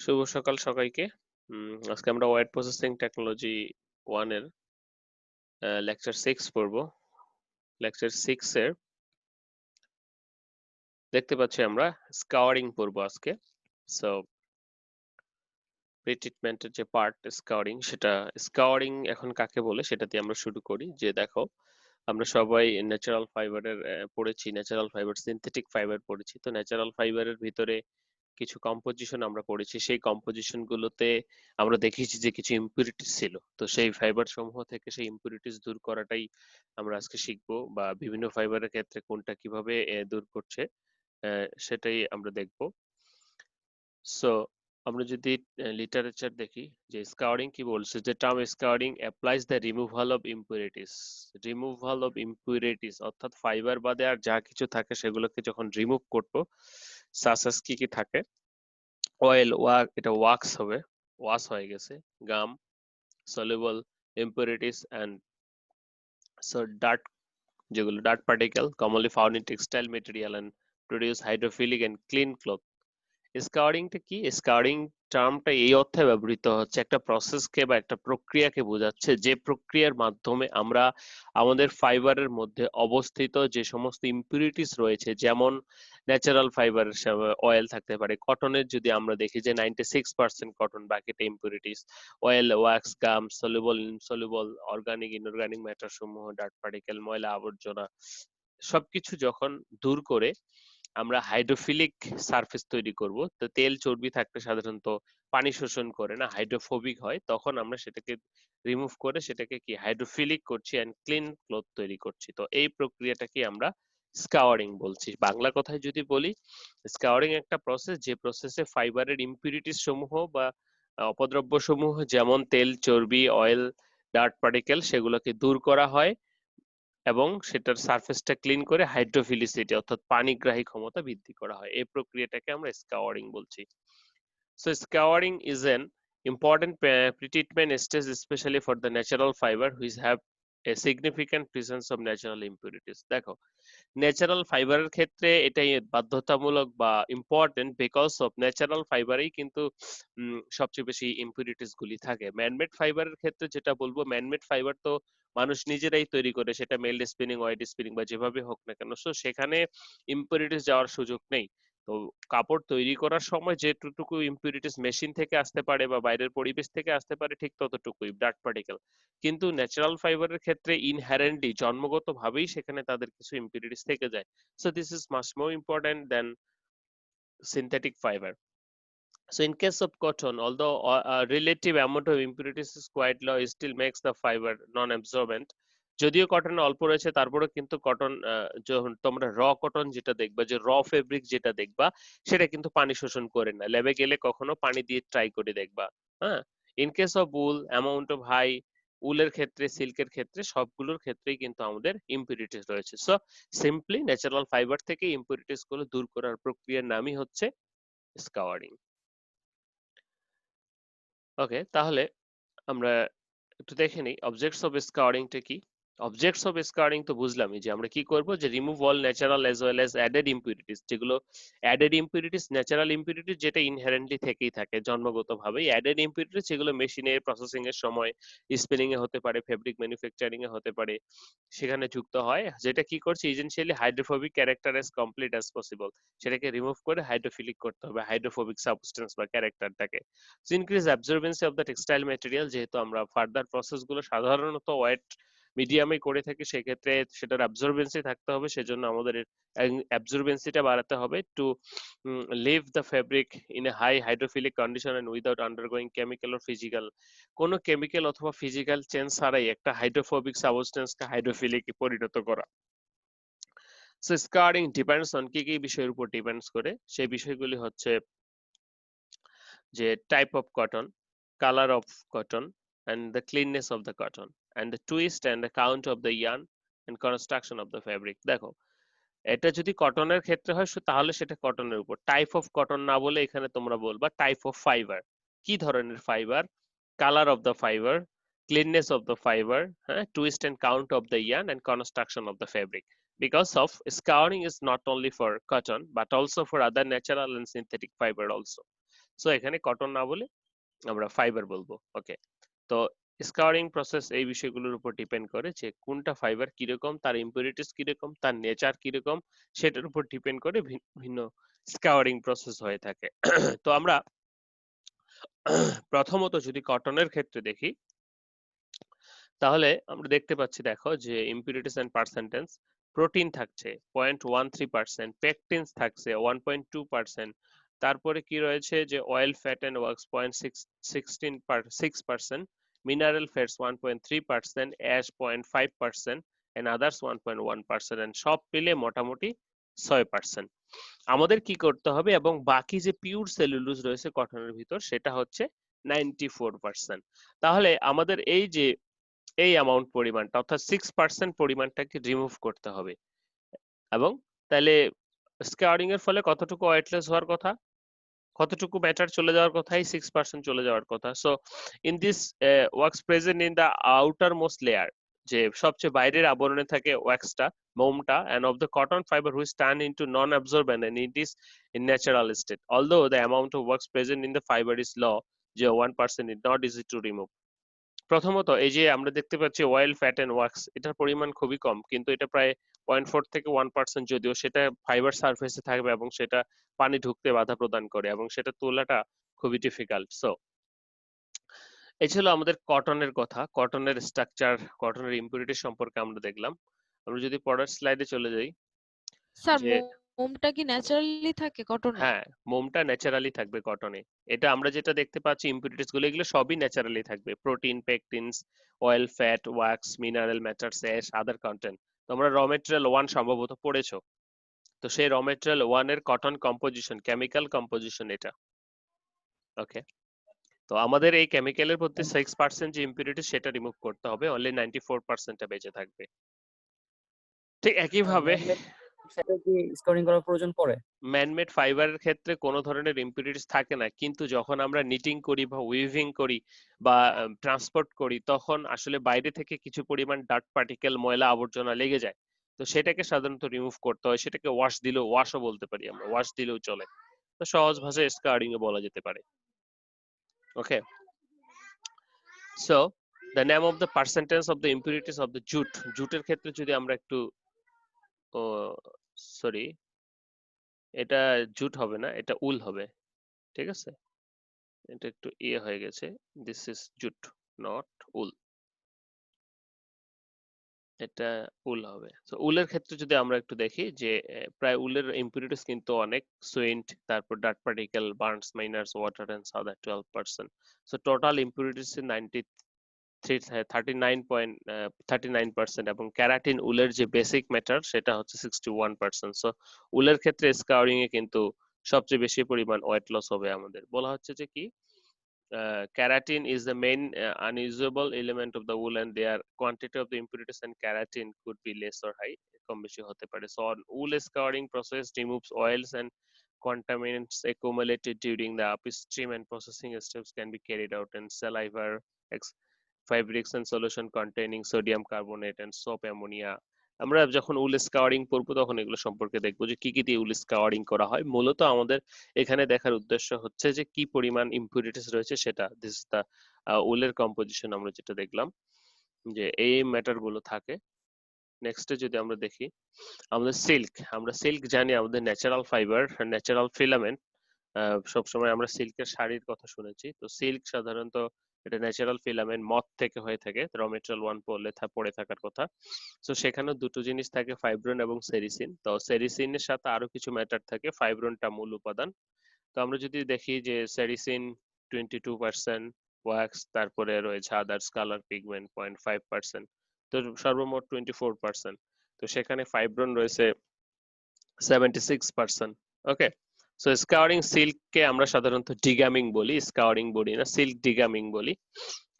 শুভ সকাল সবাইকে। আজকে আমরা ওয়েট প্রসেসিং টেকনোলজি 1 এর লেকচার 6 পড়ব। লেকচার 6 এর দেখতে পাচ্ছি আমরা স্কাউরিং পড়ব আজকে। সো প্রি-ট্রিটমেন্টের যে পার্ট স্কাউরিং, সেটা স্কাউরিং এখন কাকে বলে সেটা দিয়ে আমরা শুরু করি। যে দেখো, আমরা সবাই ন্যাচারাল ফাইবারের পড়েছি, ন্যাচারাল ফাইবার, সিনথেটিক ফাইবার পড়েছি। তো ন্যাচারাল ফাইবারের ভিতরে কিছু কম্পোজিশন আমরা পড়েছি। সেই কম্পোজিশন গুলোতে আমরা দেখেছি যে কিছু ইম্পিউরিটিস ছিল। তো সেই ফাইবার সমূহ থেকে সেই ইম্পিউরিটিস দূর করাটাই আমরা আজকে শিখবো, বা বিভিন্ন ফাইবারের ক্ষেত্রে কোনটা কিভাবে দূর করছে সেটাই আমরা দেখব। সো আমরা যদি লিটারেচার দেখি যে স্কাউরিং কি বলছে, যে term scouring applies the removal of impurities. Removal of impurities অর্থাৎ ফাইবার বাদে আর যা কিছু থাকে সেগুলোকে যখন রিমুভ করবো, সাসাস কি কি থাকে, অয়েল, এটা ওয়াক্স হবে, ওয়াশ হয়ে গেছে, gum, soluble impurities and dirt, যেগুলো dirt particle commonly found in textile material and produce hydrophilic and clean cloth. স্কাউরিংটা কি? স্কাউরিং টার্মটা এই অর্থে ব্যবহৃত হচ্ছে একটা প্রসেসকে বা একটা প্রক্রিয়াকে বোঝাচ্ছে, যে প্রক্রিয়ার মাধ্যমে আমরা আমাদের ফাইবারের মধ্যে অবস্থিত যে সমস্ত ইম্পিউরিটিস রয়েছে, যেমন ন্যাচারাল ফাইবারের অয়েল থাকতে পারে, কটনের যদি আমরা দেখি যে 96% কটন, বাকিটা impurities, oil, wax, gum, soluble, insoluble, organic, inorganic matter সমূহ, ডার্ট পার্টিকেল, ময়লা আবর্জনা সবকিছু যখন দূর করে আমরা হাইড্রোফিলিক সারফেস তৈরি করব। তো তেল চর্বি থাকতে সাধারণত পানি শোষণ করে না, হাইড্রোফোবিক হয়, তখন আমরা সেটাকে রিমুভ করে সেটাকে কি হাইড্রোফিলিক করছি এন্ড ক্লিন ক্লথ তৈরি করছি। তো এই প্রক্রিয়াটাকে আমরা স্কাওয়ারিং বলছি। বাংলা কথায় যদি বলি, স্কাওয়ারিং একটা প্রসেস, যে প্রসেসে ফাইবারের ইম্পিউরিটিস সমূহ বা অপদ্রব্য সমূহ, যেমন তেল, চর্বি, অয়েল, ডার্ট পার্টিকেল, সেগুলোকে দূর করা হয় এবং সেটার সারফেসটা ক্লিন করে হাইড্রোফিলিসিটি অর্থাৎ পানিগ্রাহী ক্ষমতা বৃদ্ধি করা হয়। এই প্রক্রিয়াটাকে আমরা স্কাওয়ারিং বলছি। So scouring is an important pre-treatment stage, especially for the natural fiber which have a significant presence of natural impurities. দেখো, ন্যাচারাল ফাইবারের ক্ষেত্রে এটাই বাধ্যতামূলক বা ইম্পর্টেন্ট, বিকজ অফ ন্যাচারাল ফাইবারেই কিন্তু সবচেয়ে বেশি ইম্পিউরিটিস গুলি থাকে। ম্যানমেড ফাইবারের ক্ষেত্রে যেটা বলবো, ম্যানমেড ফাইবার তো মানুষ নিজেরাই তৈরি করে, সেটা মেল্ট স্পিনিং, ওয়েট স্পিনিং বা যেভাবে হোক না কেন, সো সেখানে ইম্পিউরিটিস যাওয়ার সুযোগ নেই। তো কাপড় তৈরি করার সময় যেটুকু ইম্পিউরিটিস মেশিন থেকে আসতে পারে বা বাইরের পরিবেশ থেকে আসতে পারে, ঠিক ততটুকুই ডার্ট পার্টিকেল। কিন্তু ন্যাচারাল ফাইবারের ক্ষেত্রে ইনহেরেন্টলি, জন্মগত ভাবেই সেখানে তাদের কিছু ইম্পিউরিটিস থেকে যায়। So this is much more important than synthetic fiber. So in case of cotton, although a relative amount of impurities is quite low, it still makes the fiber non-absorbent. যদিও কটনে অল্প রয়েছে, তারপরে কিন্তু কটন, যখন তোমরা র কটন যেটা দেখবা, যে র ফেব্রিক যেটা দেখবা, সেটা কিন্তু পানি শোষণ করে না। ল্যাবে গেলে কখনো পানি দিয়ে ট্রাই করে দেখবা। হ্যাঁ, in case of wool, amount of high, উলের ক্ষেত্রে, সিল্কের ক্ষেত্রে, সবগুলোর ক্ষেত্রেই কিন্তু আমাদের ইম্পিউরিটিস রয়েছে। সো সিম্পলি ন্যাচারাল ফাইবার থেকে ইম্পিউরিটিস গুলো দূর করার প্রক্রিয়ার নামই হচ্ছে স্কাওয়ারিং। ওকে, তাহলে আমরা একটু দেখে নিই অবজেক্টস অফ স্কাউরিংটা কি। অবজেক্টস অফ স্কাউরিং তো বুঝলামই, যে আমরা কি করব, যে remove all natural as well as added impurities. যেগুলো অ্যাডেড ইম্পিউরিটিস, ন্যাচারাল ইম্পিউরিটিস যেটা ইনহেরেন্টলি থেকেই থাকে জন্মগতভাবেই, অ্যাডেড ইম্পিউরিটিস যেগুলো মেশিনে প্রসেসিং এর সময়, স্পিনিং এ হতে পারে, ফেব্রিক ম্যানুফ্যাকচারিং এ হতে পারে, সেখানে যুক্ত হয়, যেটা কি করছে, essentially hydrophobic character as complete as possible, সেটাকে রিমুভ করে হাইড্রোফিলিক করতে হবে, হাইড্রোফোবিক সাবস্টেন্স বা ক্যারেক্টারটাকে। Increase absorbency of the textile material, যেহেতু আমরা ফার্দার প্রসেস গুলো সাধারণত ওয়েট মিডিয়ামে করে থাকি, সেক্ষেত্রে সেটার অ্যাবজর্বেন্সি থাকতে হবে, সেজন্য আমাদের অ্যাবজর্বেন্সিটা বাড়াতে হবে to leave the fabric in a high hydrophilic condition and without undergoing chemical or physical, কোনো কেমিক্যাল অথবা ফিজিক্যাল চেঞ্জ ছাড়াই একটা হাইড্রোফোবিক সাবস্টেন্সকে হাইড্রোফিলিক পরিণত করা। সো স্কারিং ডিপেন্ডস অন কি কি বিষয়ের উপর ডিপেন্ডস করে, সেই বিষয়গুলি হচ্ছে যে type of cotton, colour of cotton, and the cleanness of the cotton, and the twist and the count of the yarn, and construction of the fabric. দেখো, এটা যদি কটনের ক্ষেত্রে হয় তাহলে সেটা কটনের উপর। টাইপ অফ কটন না বলে এখানে তোমরা বলবা টাইপ অফ ফাইবার, কি ধরনের fibre, colour of the fibre, cleanness of the fibre, হ্যাঁ, twist and count of the yarn, and construction of the fabric. Because of scouring is not only for cotton but also for other natural and synthetic fiber also. So এখানে cotton না বলে আমরা fibre বলবো। ওকে, তো স্কাউরিং process এই বিষয়গুলোর উপর depend করে যে কোনটা ফাইবার কিরকম, তার ইম্পিউরিটিস কিরকম, তার নেচার কিরকম, সেটার উপর ডিপেন্ড করে ভিন্ন স্কাউরিং প্রসেস হয়ে থাকে। তো আমরা প্রথমত যদি কটনের ক্ষেত্রে দেখি, তাহলে আমরা দেখতে পাচ্ছি, দেখো যে ইম্পিউরিটিস এন্ড পার্সেন্টেজ, প্রোটিন থাকছে 0.13%, পেকটিনস থাকছে 1.2%, তারপরে কি রয়েছে যে oil fat and wax 0.6%, mineral fats 1.3%, ash 0.5%, and others 1.1%, and সব মিলে মোটামুটি 6%। আমাদের কি করতে হবে, এবং বাকি যে পিওর সেলুলোজ রয়েছে কটনের ভিতর সেটা হচ্ছে 94%। তাহলে আমাদের এই যে এই অ্যামাউন্ট পরিমাণটা অর্থাৎ 6% পরিমাণটাকে রিমুভ করতে হবে। এবং তাহলে স্কারিং এর ফলে কতটুকু ওয়েটলেস হওয়ার কথা, কতটুকু ম্যাটার চলে যাওয়ার কথা, এই 6% চলে যাওয়ার কথা। So in this wax present in the outer most layer, যে সবচেয়ে বাইরের আবরণে থাকে ওয়াক্সটা, মোমটা, and of the cotton fiber which turn into non-absorbent and it is in natural state, although the amount of wax present in the fiber is low, যে 1%, is not easy to remove। প্রথমত এই যে আমরা দেখতে পাচ্ছি oil fat and wax, এটার পরিমাণ খুবই কম, কিন্তু এটা প্রায় 0.4 থেকে 1%, যদিও সেটা ফাইবার সারফেসে থাকবে এবং সেটা পানি ঢুকতে বাধা প্রদান করে এবং সেটা তোলাটা খুবই ডিফিকাল্ট। সো এই ছিল আমাদের কটনের কথা, কটনের স্ট্রাকচার, কটনের ইম্পিউরিটি সম্পর্কে আমরা দেখলাম। আমরা যদি পরের স্লাইডে চলে যাই, স্যার যে মোমটা কি ন্যাচারালি থাকে কটনে? হ্যাঁ, মোমটা ন্যাচারালি থাকবে কটনে। এটা আমরা যেটা দেখতে পাচ্ছি ইম্পিউরিটিস গুলো, এগুলো সবই ন্যাচারালি থাকবে, protein, pectins, oil, fat, wax, mineral matter, ash, other content. তোমরা র মেটেরিয়াল 1 সম্ভবত পড়েছো, তো সেই র মেটেরিয়াল 1 এর কটন কম্পোজিশন, কেমিক্যাল কম্পোজিশন এটা। ওকে, তো আমাদের এই কেমিক্যালের মধ্যে 6% যে ইম্পিউরিটি সেটা রিমুভ করতে হবে, অনলি 94%টা বেঁচে থাকবে। ঠিক একইভাবে ম্যানমেড সেটা কি স্কোরিং করার প্রয়োজন পড়ে? ম্যানমেড ফাইবারের ক্ষেত্রে কোনো ধরনের ইম্পিউরিটিস থাকে না, কিন্তু যখন আমরা নিটিং করি বা উইভিং করি বা ট্রান্সপোর্ট করি, তখন আসলে বাইরে থেকে কিছু পরিমাণ ডার্ট পার্টিকেল, ময়লা আবর্জনা লেগে যায়। তো সেটাকে সাধারণত রিমুভ করতে হয়, সেটাকে ওয়াশ দিলেও, ওয়াশও বলতে পারি আমরা, ওয়াশ দিলেও চলে। তো সহজ ভাষায় স্কার্ডিং এ বলা যেতে পারে। Okay, so the name of the percentage of the impurities of the jute, জুটের ক্ষেত্রে যদি আমরা একটু, ও সরি, এটা জুট হবে না, এটা উল হবে, ঠিক আছে, এটা একটু ইয়ে হয়ে গেছে, দিস ইজ জুট, নট উল, এটা উল হবে। তো উলের ক্ষেত্রে যদি আমরা একটু দেখি যে প্রায় উলের ইম্পিউরিটিস কিন্তু অনেক, সুইন্ট, তারপর dirt particle, burrs, minerals, water and সাদার 12%। সো টোটাল ইম্পিউরিটিস 39%, এবং ক্যারাটিন, উলের যে বেসিক ম্যাটার, সেটা হচ্ছে 61%। সো উলের ক্ষেত্রে স্কাউরিং এ কিন্তু সবচেয়ে বেশি পরিমাণ ওয়েট লস হবে। আমাদের বলা হচ্ছে যে কি, keratin is the main unusable element of the wool, and their quantity of the impurities and keratin could be less or high, কম বেশি হতে পারে। So on wool scouring process removes oils and contaminants accumulated during the upstream and processing steps can be carried out in saliva, fabrics and solution containing sodium carbonate and soap ammonia। আমরা যখন উল স্কাওয়ারিং করব তখন এগুলো সম্পর্কে দেখবো যে কি কি দিয়ে উল স্কাওয়ারিং করা হয়। মূলত আমাদের এখানে দেখার উদ্দেশ্য হচ্ছে যে কি পরিমাণ ইম্পিউরিটিস রয়েছে সেটা, দিস ইজ দা উলের কম্পোজিশন আমরা যেটা দেখলাম, যে এই ম্যাটার গুলো থাকে। নেক্সটে যদি আমরা দেখি, আমাদের সিল্ক, আমরা সিল্ক জানি আমাদের ন্যাচারাল ফাইবার, ন্যাচারাল ফিলামেন্ট। সবসময় আমরা সিল্কের শাড়ির কথা শুনেছি, তো সিল্ক সাধারণত এটা ন্যাচারাল ফিলামেন্ট মথ থেকে হয়ে থাকে, র মেটেরিয়াল 1 পড়ে থাকার কথা। তো সেখানে দুটো জিনিস থাকে, ফাইব্রন এবং সেরিসিন। তো সেরিসিনের সাথে আরো কিছু ম্যাটার থাকে, ফাইব্রনটা মূল উপাদান। তো আমরা যদি দেখি যে সেরিসিন 22%, ওয়াক্স, তারপরে রয়েছে আদার্স কালার পিগমেন্ট 0.5%, তো সর্বমোট 24%। তো সেখানে ফাইব্রন রয়েছে 76%। ওকে, সো স্কাউরিং সিল্ককে আমরা সাধারণত ডিগামিং বলি, স্কাউরিং বলি না, সিল্ক ডিগামিং বলি,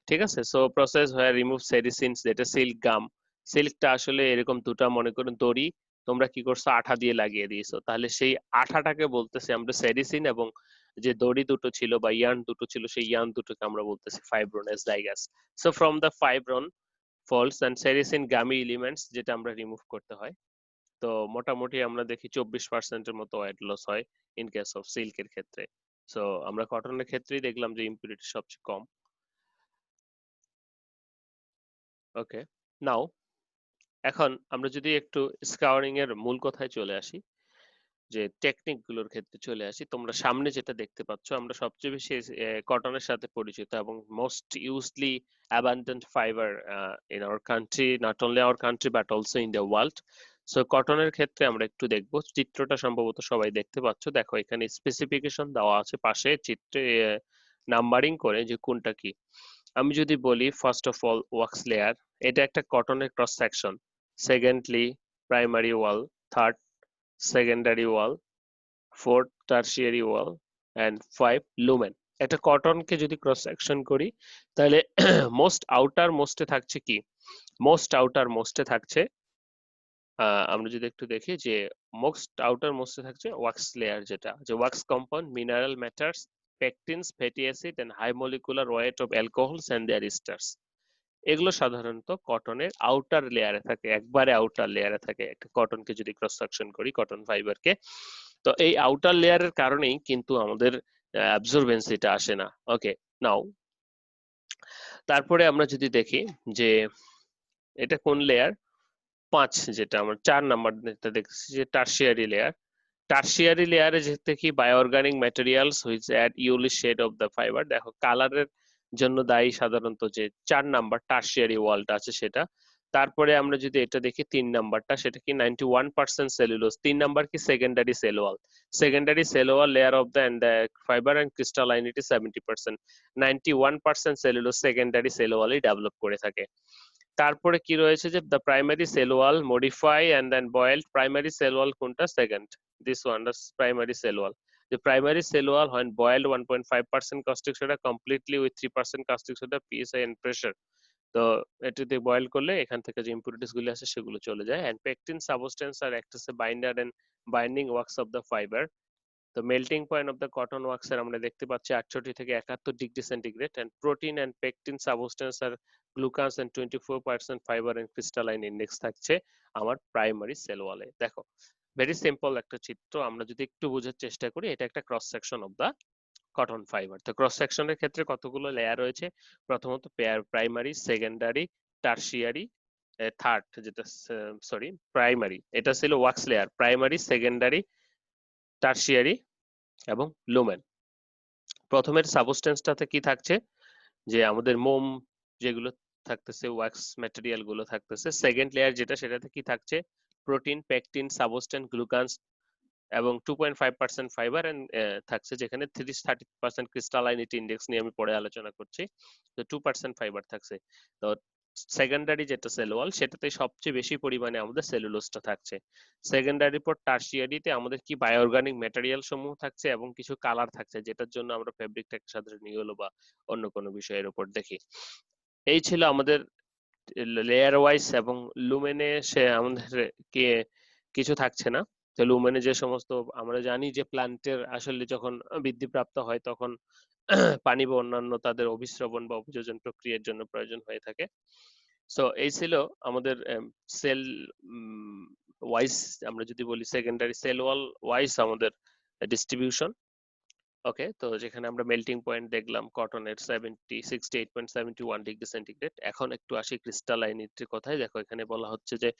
ঠিক আছে। সো প্রসেস হয়ে রিমুভ সেরিসিনস, যেটা সিল্ক গাম। সিল্কটা আসলে এরকম দুটা, মনে করুন দড়ি, তোমরা কি করছো, আঠা দিয়ে লাগিয়ে দিয়েছো, তাহলে সেই আঠাটাকে বলতেছি আমরা সেরিসিন, এবং যে দড়ি দুটো ছিল বা ইয়ার্ন দুটো ছিল, সেই ইয়ার্ন দুটোকে আমরা বলতেছি ফাইব্রন এস ডাইগাস। So from the fibroin falls and sericin gummy elements, যেটা আমরা রিমুভ করতে হয়। তো মোটামুটি আমরা দেখি 24%-এর মতো ওয়েট লস হয় ইন কেস অফ সিল্কের ক্ষেত্রে। সো আমরা কটনের ক্ষেত্রেই দেখলাম যে ইম্পিউরিটি সবচেয়ে কম। ওকে, নাও এখন আমরা যদি একটু স্কাউরিং এর মূল কথায় চলে আসি, যে টেকনিক গুলোর ক্ষেত্রে চলে আসি, তোমরা সামনে যেটা দেখতে পাচ্ছ, আমরা সবচেয়ে বেশি কটনের সাথে পরিচিত এবং most usually abundant fibre in our country, not only our country but also in the world. So কটনের ক্ষেত্রে আমরা একটু দেখবো, চিত্রটা সম্ভবত সবাই দেখতে পাচ্ছ, দেখো এখানে স্পেসিফিকেশন দেওয়া আছে পাশে চিত্রে নাম্বারিং করে যে কোনটা কি। আমি যদি বলি first of all wax layer, এটা একটা কটনের cross section. Secondly primary wall, third secondary wall, fourth tertiary wall, and five lumen. একটা কটনকে যদি ক্রস সেকশন করি তাহলে মোস্ট আউটার মোস্টে থাকছে কি, মোস্ট আউটার মোস্টে থাকছে আমরা যদি একটু দেখি যে মোস্ট আউটার মোস্টে থাকছে ওয়াক্স লেয়ার, যেটা যে wax compound, mineral matters, pectins, fatty acid and high molecular weight of alcohols and their esters. এগুলো সাধারণত কটনের আউটার লেয়ারে থাকে, একবারে আউটার লেয়ারে থাকে একটা কটনকে যদি ক্রস সেকশন করি, কটন ফাইবারকে। তো এই আউটার লেয়ারের কারণেই কিন্তু আমাদের অ্যাবজর্বেন্সিটা আসে না। ওকে, নাও তারপরে আমরা যদি দেখি যে এটা কোন লেয়ার, 5, যেটা আমরা 4 নাম্বার যেটা দেখছি যে টার্সিয়ারি লেয়ার। টার্সিয়ারি লেয়ারে যেতে কি বায়োঅর্গানিক ম্যাটেরিয়ালস হুইচ অ্যাড ইউলি শেড অফ দ্য ফাইবার। দেখো কালারের জন্য দায়ী সাধারণত যে 4 নাম্বার টার্সিয়ারি ওয়ালটা আছে সেটা। তারপরে আমরা যদি এটা দেখি 3 নাম্বারটা, সেটা কি 91% সেলুলোজ। 3 নাম্বার কি secondary cell wall. Secondary cell wall layer of the end fibre and crystallinity 70%। 91% cellulose secondary cell ওয়ালই ডেভেলপ করে থাকে। তারপরে কি রয়েছে যে the primary cell wall modify and then boiled. Primary cell wall কোনটা, second, this one the primary cell wall. The primary cell wall when boiled 1.5% caustic soda completely with 3% caustic soda psi and pressure, তো এটাতে boil করলে এখান থেকে যে ইম্পুরিটিস গুলো আছে সেগুলো চলে যায়। and pectin substance are act as a binder and binding wax of the fiber. তো melting point of the cotton wax এর আমরা দেখতে পাচ্ছি 68 থেকে 71 degree centigrade. And protein and pectin substance আর glucans and 24% fibre and crystalline index থাকছে আমার primary sell ওয়ালে। দেখো ভেরি সিম্পল একটা চিত্র, আমরা যদি একটু বোঝার চেষ্টা করি, এটা একটা cross section of the cotton fibre. তো ক্রস সেকশনের ক্ষেত্রে কতগুলো লেয়ার রয়েছে, প্রথমত প্রাইমারি, সেকেন্ডারি, টার্সিয়ারি, থার্ড যেটা সরি প্রাইমারি, এটা ছিল wax layer, primary, secondary, tertiary এবং লুমেন। প্রথমের সাবস্টেন্সটাতে কি থাকছে, যে আমাদের মোম যেগুলো থাকতেছে, ওয়াক্স ম্যাটেরিয়াল গুলো থাকতেছে। সেকেন্ড লেয়ার যেটা, সেটাতে কি থাকছে, প্রোটিন, পেকটিন, সাবস্টেন্স, গ্লুকান্স এবং 2.5% ফাইবার এন্ড থাকছে, যেখানে 30% ক্রিস্টালাইনিটি ইন্ডেক্স নিয়ে আমি পরে আলোচনা করছি। তো 2% ফাইবার থাকছে। তো সেকেন্ডারি যেটা সেল ওয়াল, সেটাতে সবচেয়ে বেশি পরিমাণে আমাদের সেলুলোজটা থাকছে। সেকেন্ডারি পর টার্সিয়ারিতে আমাদের কি বায়োঅর্গানিক ম্যাটেরিয়াল সমূহ থাকছে এবং কিছু কালার থাকছে, যেটার জন্য আমরা ফেব্রিকটাকে সাধারণত ইয়েলো বা অন্য কোনো বিষয়ের উপর দেখি। এই ছিল আমাদের লেয়ার ওয়াইজ। এবং লুমেনে সে আমাদের কে কিছু থাকছে না। তো লুমেনে যে সমস্ত আমরা জানি যে প্ল্যান্টের আসলে যখন বৃদ্ধিপ্রাপ্ত হয় তখন পানি বা অন্যান্য তাদের অভিস্রবণ বা অভিযোজন প্রক্রিয়ার জন্য প্রয়োজন হয়ে থাকে। সো এই ছিল আমাদের সেল ওয়াইজ, আমরা যদি বলি সেকেন্ডারি সেল ওয়াল ওয়াইজ আমাদের ডিস্ট্রিবিউশন। ওকে, তো যেখানে আমরা মেল্টিং পয়েন্ট দেখলাম কটনের 68.71 ডিগ্রি সেন্টিগ্রেড। এখন একটু আসি ক্রিস্টালাইনিটির কথায়। দেখো এখানে বলা হচ্ছে যে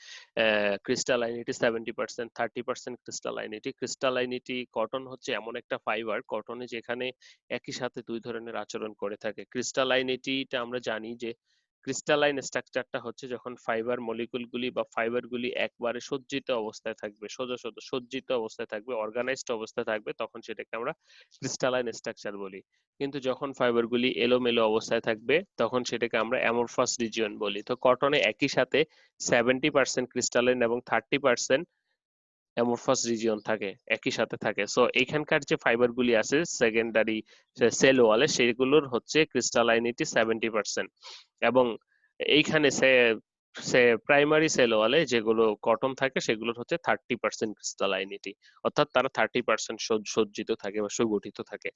ক্রিস্টালাইনিটি 70%, 30% ক্রিস্টালাইনিটি। ক্রিস্টালাইনিটি, কটন হচ্ছে এমন একটা ফাইবার, কটনে যেখানে একই সাথে দুই ধরনের আচরণ করে থাকে। ক্রিস্টালাইনিটিটা আমরা জানি যে ক্রিস্টালাইন স্ট্রাকচারটা হচ্ছে যখন ফাইবার মলিকুলগুলি বা ফাইবারগুলি একবারে সজ্জিত অবস্থায় থাকবে, সোজা সোজা সজ্জিত অবস্থায় থাকবে, অর্গানাইজড অবস্থায় থাকবে, তখন সেটাকে আমরা ক্রিস্টালাইন স্ট্রাকচার বলি। কিন্তু যখন ফাইবারগুলি এলোমেলো অবস্থায় থাকবে তখন সেটাকে আমরা অ্যামরফাস রিজিয়ন বলি। তো কটনে একই সাথে 70% ক্রিস্টালাইন এবং 30% অ্যামরফাস রিজিয়ন থাকে, একই সাথে থাকে। সো এইখানকার যে ফাইবারগুলি আছে সেকেন্ডারি সেল ওয়ালে, সেগুলোর হচ্ছে ক্রিস্টালাইনিটি 70%। এবং এইখানে সে প্রাইমারি সেল ওয়ালে যেগুলো কটন থাকে সেগুলোর হচ্ছে 30% ক্রিস্টালাইনিটি, অর্থাৎ তারা 30% সজ্জিত থাকে বা সুগঠিত থাকে।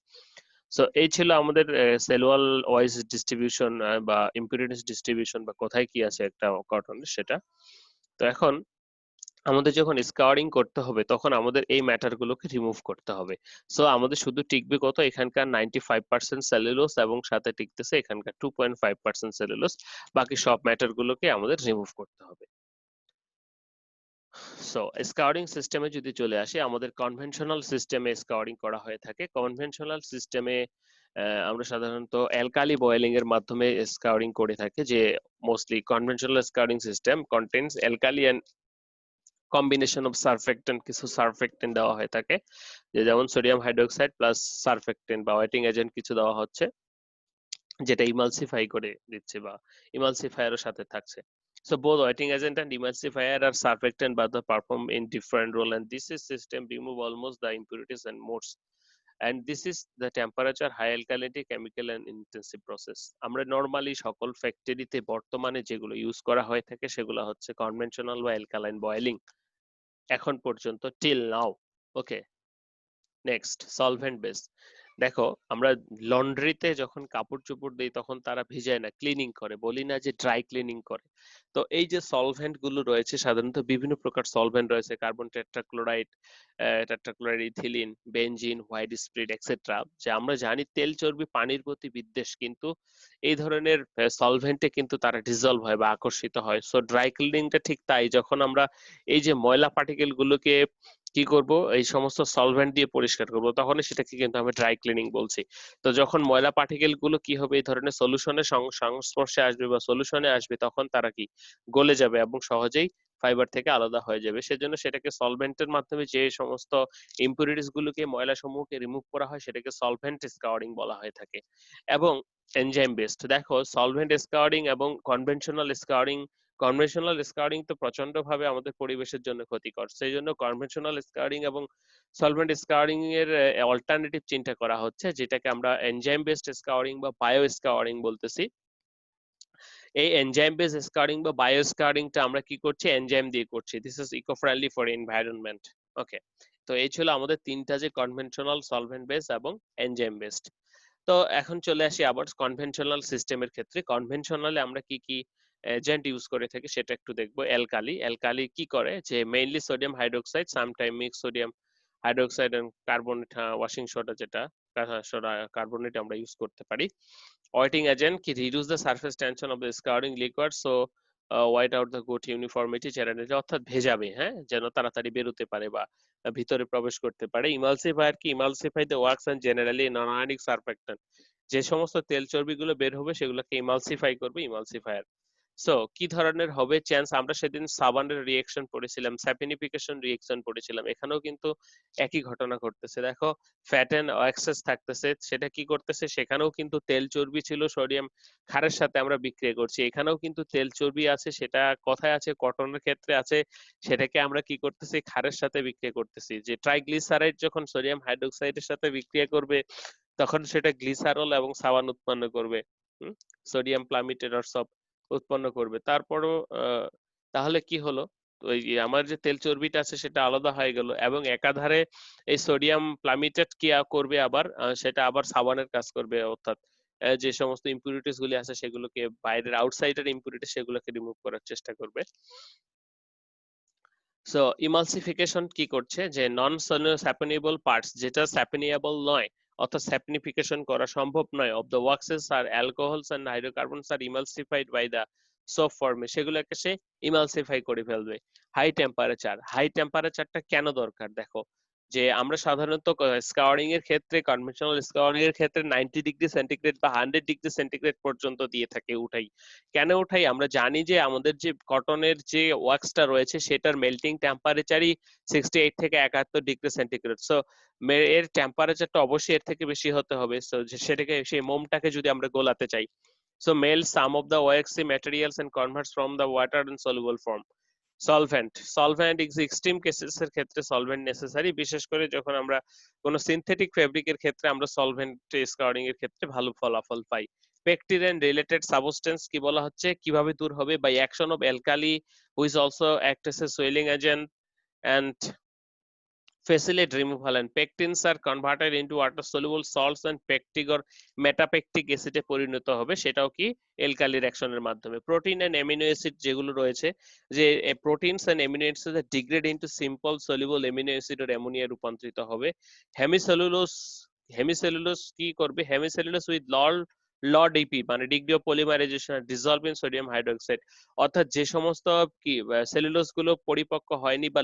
সো এই ছিল আমাদের সেল ওয়াল ওয়াইজ ডিস্ট্রিবিউশন বা ইম্পিউরিটিস ডিস্ট্রিবিউশন বা কোথায় কি আছে একটা কটনের সেটা। তো এখন আমাদের যখন স্কাউরিং করতে হবে তখন আমাদের এই ম্যাটার গুলোকে রিমুভ করতে হবে। সো আমাদের শুধু টিকবে কত, এখানকার 95% সেলুলোজ এবং সাথে টিকতেছে এখানকার 2.5% সেলুলোজ। বাকি সব ম্যাটার গুলোকে আমাদের রিমুভ করতে হবে। সো স্কাউরিং সিস্টেমে যদি চলে আসি, আমাদের কনভেনশনাল সিস্টেমে স্কাউরিং করা হয়ে থাকে। কনভেনশনাল সিস্টেমে আমরা সাধারণত অ্যালকালি বয়েলিং এর মাধ্যমে স্কাউরিং করে থাকি, যে mostly conventional scouring system contains alkali and combination of surfactant, কিছু সারফেক্টেন্ট দেওয়া হয়ে থাকে, যে যেমন সোডিয়াম হাইড্রোক্সাইড প্লাস সারফেক্টেন্ট বা ওয়েটিং এজেন্ট কিছু দেওয়া হচ্ছে, যেটা ইমালসিফাই করে দিচ্ছে বা ইমালসিফায়ারের সাথে থাকছে। So both wetting agent and emulsifier are surfactant but they perform in different role, and this is system remove almost the impurities and modes, and this is the temperature high alkalinity chemical and intensive process. আমরা normally সকল ফ্যাক্টরিতে বর্তমানে যেগুলো use করা হয়ে থাকে সেগুলো হচ্ছে কনভেনশনাল বা অ্যালকালাইন বয়েলিং এখন পর্যন্ত টিল নাও। ওকে, নেক্সট সলভেন্ট বেস। দেখো আমরা লন্ড্রিতে যখন কাপড় চোপড় দিই তখন তারা ভিজায় না, ক্লিনিং করে, বলি না যে ড্রাই ক্লিনিং করে। তো এই যে সলভেন্ট গুলো রয়েছে সাধারণত বিভিন্ন প্রকার সলভেন্ট রয়েছে, carbon tetrachloride, ethylene, benzene, white spirit etcetera, যে আমরা জানি তেল চর্বি পানির প্রতি বিদ্বেষ, কিন্তু এই ধরনের সলভেন্টে কিন্তু তারা ডিজলভ হয় বা আকর্ষিত হয়। সো ড্রাই ক্লিনিংটা ঠিক তাই, যখন আমরা এই যে ময়লা পার্টিকেল গুলোকে কি করব, এই সমস্ত সলভেন্ট দিয়ে পরিষ্কার করব, তখন সেটাকে কিন্তু আমরা ড্রাই ক্লিনিং বলছি। তো যখন ময়লা পার্টিকেল গুলো কি হবে, এই ধরনের সলিউশনের সংস্পর্শে আসবে বা সলিউশনে আসবে, তখন তারা কি গলে যাবে এবং সহজেই ফাইবার থেকে আলাদা হয়ে যাবে। সেজন্য সেটাকে সলভেন্টের মাধ্যমে যে সমস্ত ইম্পিউরিটিস গুলোকে, ময়লা সমূহকে রিমুভ করা হয়, সেটাকে সলভেন্ট স্কাউরিং বলা হয়ে থাকে। এবং এনজাইম বেসড, দেখো সলভেন্ট স্কাউরিং এবং কনভেনশনাল স্কাউরিং তো প্রচন্ড ভাবে আমাদের পরিবেশের জন্য ক্ষতিকর, সেই জন্য কনভেনশনাল স্কাউরিং এবং সলভেন্ট স্কাউরিং এর অল্টারনেটিভ চিন্তা করা হচ্ছে, যেটাকে আমরা এনজাইম বেসড স্কাউরিং বা বায়ো স্কাউরিং বলতেছি। এই এনজাইম বেসড স্কাউরিং বা বায়ো স্কাউরিংটা আমরা কি করছি, এনজাইম দিয়ে করছি। This is eco friendly for environment. Okay, তো এই ছিল আমাদের তিনটা, যে কনভেনশনাল, সলভেন্ট বেসড এবং এনজাইম বেসড। তো এখন চলে আসি আবার কনভেনশনাল সিস্টেমের ক্ষেত্রে। কনভেনশনালে আমরা কি কি এজেন্ট ইউজ করে থাকি সেটা একটু দেখবো। অ্যালকালি কি করে, যে mainly sodium hydroxide, sometime mix sodium hydroxide and carbonate, washing soda, যেটা সোডা কার্বনেট আমরা ইউজ করতে পারি। ওয়েটিং এজেন্ট কি reduce the surface tension of the scouring liquid, so white out the good uniformity, অর্থাৎ ভেজাবে, হ্যাঁ, যেন তাড়াতাড়ি বেরোতে পারে বা ভিতরে প্রবেশ করতে পারে। ইমালসিফায়ার কি emulsify the works and generally non ionic surfactant, যে সমস্ত তেল চর্বিগুলো বের হবে সেগুলোকে ইমালসিফাই করবে ইমালসিফায়ার। সো কি ধরনের হবে চেঞ্জ, আমরা সেদিন সাবানের রিঅ্যাকশন পড়েছিলাম, স্যাপিনিফিকেশন রিঅ্যাকশন পড়েছিলাম, এখানেও কিন্তু একই ঘটনা ঘটতেছে। দেখো ফ্যাট এন্ড অক্সেস থাকতেছে, সেটা কি করতেছে, সেখানেও কিন্তু তেল চর্বি ছিল সোডিয়াম ক্ষারের সাথে আমরা বিক্রিয়া করছি, এখানেও কিন্তু তেল চর্বি আছে, সেটা কথায় আছে, কটনের ক্ষেত্রে আছে, সেটাকে আমরা কি করতেছি, ক্ষারের সাথে বিক্রিয়া করতেছি। যে ট্রাইগ্লিসারাইড যখন সোডিয়াম হাইড্রোক্সাইডের সাথে বিক্রিয়া করবে তখন সেটা গ্লিসারল এবং সাবান উৎপন্ন করবে, সোডিয়াম প্লামিটেডস সব উৎপন্ন করবে। তারপরও তাহলে কি হলো, ওই আমার যে তেল চর্বিটা আছে সেটা আলাদা হয়ে গেল, এবং একাধারে এই সোডিয়াম প্লামিটেড কি করবে আবার, সেটা আবার সাবানের কাজ করবে, অর্থাৎ যে সমস্ত ইম্পিউরিটিস গুলি আছে সেগুলোকে, বাইরের আউটসাইডার ইম্পিউরিটি, সেগুলোকে রিমুভ করার চেষ্টা করবে। সো ইমালসিফিকেশন কি করছে, যে নন স্যাপনিবল পার্টস, যেটা স্যাপনিয়েবল নয়, অর্থাৎ স্যাপনিফিকেশন করা সম্ভব নয়, অফ দ্য ওয়াক্সেস আর alcohols and hydrocarbons are emulsified by the soap ফর্মে, সেগুলোকে সে ইমালসিফাই করে ফেলবে। হাই টেম্পারেচারটা কেন দরকার, দেখো যে আমরা সাধারণত স্কাউরিং এর ক্ষেত্রে, কনভেনশনাল স্কাউরিং এর ক্ষেত্রে 90 ডিগ্রি সেন্টিগ্রেড বা 100 ডিগ্রি সেন্টিগ্রেড পর্যন্ত দিয়ে থাকে, উঠাই। কেন উঠাই, আমরা জানি যে আমাদের যে কটনের যে ওয়াক্সটা রয়েছে সেটার মেল্টিং টেম্পারেচারই 68 থেকে 71 ডিগ্রি সেন্টিগ্রেড। সো এর টেম্পারেচারটা অবশ্যই এর থেকে বেশি হতে হবে। সো সেটাকে, সেই মোমটাকে যদি আমরা গোলাতে চাই, so melt some of the waxy materials and converts from the water in soluble form. Solvent extreme cases এর ক্ষেত্রে সলভেন্ট নেসেসারি, বিশেষ করে যখন আমরা কোনো সিনথেটিক ফেব্রিকের ক্ষেত্রে আমরা সলভেন্ট স্কাউরিং এর ক্ষেত্রে ভালো ফলাফল পাই। পেকটিন এন্ড রিলেটেড সাবস্টেন্স কি বলা হচ্ছে, কিভাবে দূর হবে, by action of alkali which also act as a swelling agent, and facilitate removal, and pectins are converted into water soluble salts and pectic or metapectic acid এ পরিণত হবে, সেটাও কি অ্যালকালি রিঅ্যাকশনের মাধ্যমে। প্রোটিন এন্ড অ্যামিনো অ্যাসিড যেগুলো রয়েছে, যে proteins and amino acid degrade into simple soluble amino acid or ammonia রূপান্তরিত হবে। হেমিসেলুলোজ হেমিসেলুলোজ কি করবে? হেমিসেলুলোজ উইথ LODP মানে degree of polymerisation dissolve in sodium hydroxide, অর্থাৎ যে সমস্ত কি সেলুলোজ গুলো পরিপক্ক হয়নি বা